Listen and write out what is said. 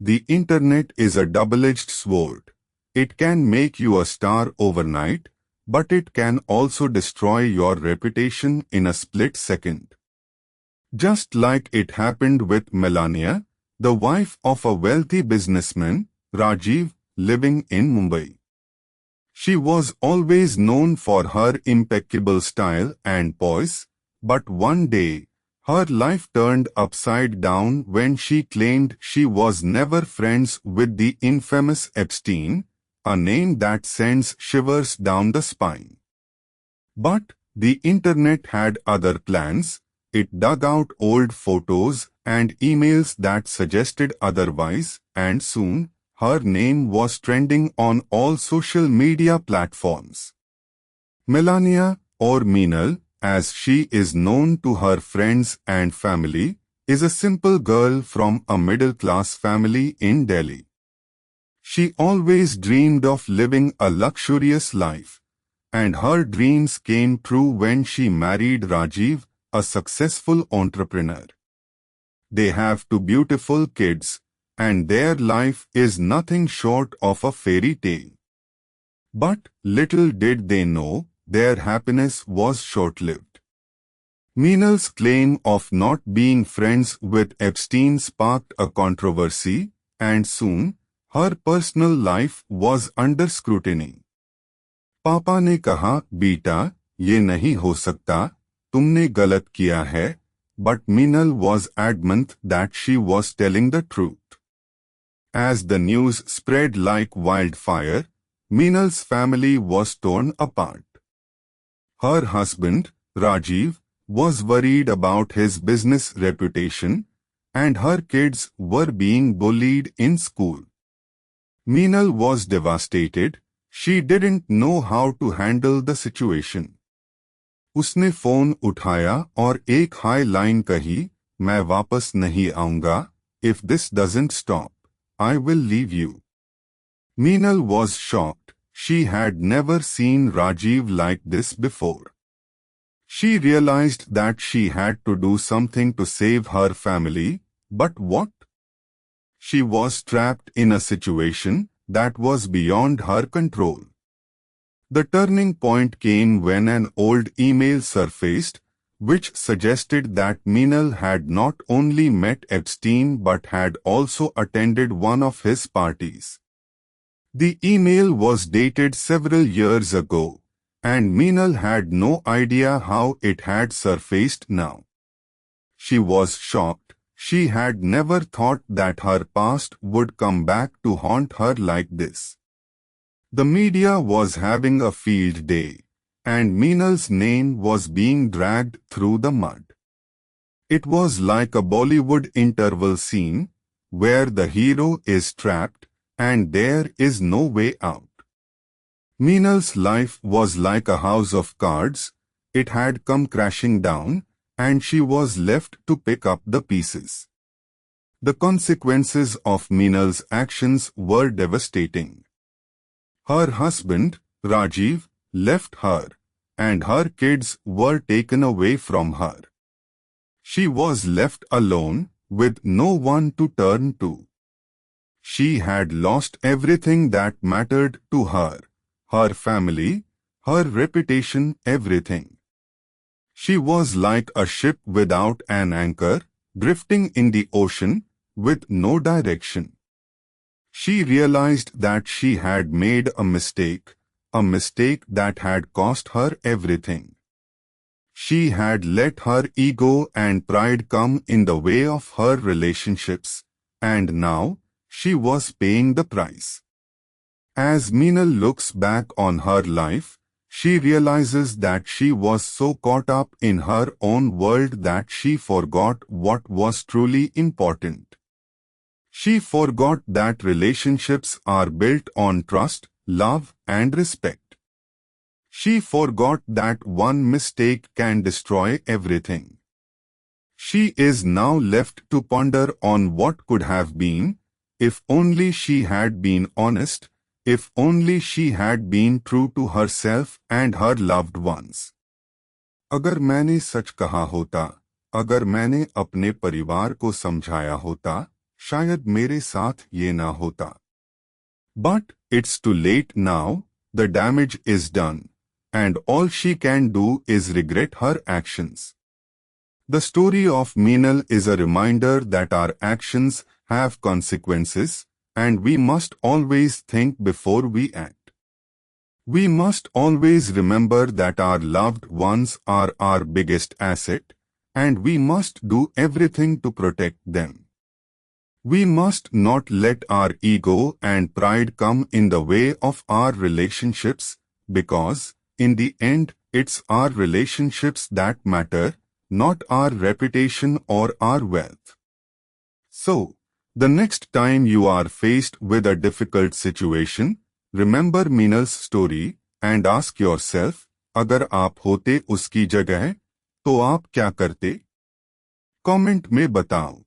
the internet is a double-edged sword. It can make you a star overnight, but it can also destroy your reputation in a split second. Just like it happened with Melania, the wife of a wealthy businessman, Rajiv, living in Mumbai. She was always known for her impeccable style and poise, but one day, her life turned upside down when she claimed she was never friends with the infamous Epstein, a name that sends shivers down the spine. But the internet had other plans. It dug out old photos and emails that suggested otherwise, and soon, her name was trending on all social media platforms. Melania, or Meenal, as she is known to her friends and family, is a simple girl from a middle-class family in Delhi. She always dreamed of living a luxurious life, and her dreams came true when she married Rajiv, a successful entrepreneur. They have two beautiful kids, and their life is nothing short of a fairy tale. But little did they know, their happiness was short-lived. Meenal's claim of not being friends with Epstein sparked a controversy, and soon, her personal life was under scrutiny. पापा ने कहा, बेटा, ये नहीं हो सकता, तुमने गलत किया है, but Meenal was adamant that she was telling the truth. As the news spread like wildfire, Meenal's family was torn apart. Her husband, Rajiv, was worried about his business reputation, and her kids were being bullied in school. Meenal was devastated. She didn't know how to handle the situation. उसने phone उठाया और एक high line कही, मैं वापस नहीं आऊंगा, if this doesn't stop, I will leave you. Meenal was shocked. She had never seen Rajiv like this before. She realized that she had to do something to save her family, but what? She was trapped in a situation that was beyond her control. The turning point came when an old email surfaced, which suggested that Meenal had not only met Epstein but had also attended one of his parties. The email was dated several years ago, and Meenal had no idea how it had surfaced now. She was shocked. She had never thought that her past would come back to haunt her like this. The media was having a field day, and Meenal's name was being dragged through the mud. It was like a Bollywood interval scene, where the hero is trapped, and there is no way out. Meenal's life was like a house of cards. It had come crashing down, and she was left to pick up the pieces. The consequences of Meenal's actions were devastating. Her husband, Rajiv, left her, and her kids were taken away from her. She was left alone, with no one to turn to. She had lost everything that mattered to her, her family, her reputation, everything. She was like a ship without an anchor, drifting in the ocean, with no direction. She realized that she had made a mistake that had cost her everything. She had let her ego and pride come in the way of her relationships, and now she was paying the price. As Meenal looks back on her life, she realizes that she was so caught up in her own world that she forgot what was truly important. She forgot that relationships are built on trust, love, and respect. She forgot that one mistake can destroy everything. She is now left to ponder on what could have been, if only she had been honest, if only she had been true to herself and her loved ones. अगर मैंने सच कहा होता, अगर मैंने अपने परिवार को समझाया होता, शायद मेरे साथ ये ना होता. But it's too late now, the damage is done, and all she can do is regret her actions. The story of Meenal is a reminder that our actions have consequences, and we must always think before we act. We must always remember that our loved ones are our biggest asset, and we must do everything to protect them. We must not let our ego and pride come in the way of our relationships, because, in the end, it's our relationships that matter, not our reputation or our wealth. So, the next time you are faced with a difficult situation, remember Meenal's story and ask yourself, अगर आप होते उसकी जगह, तो आप क्या करते? Comment में बताओ.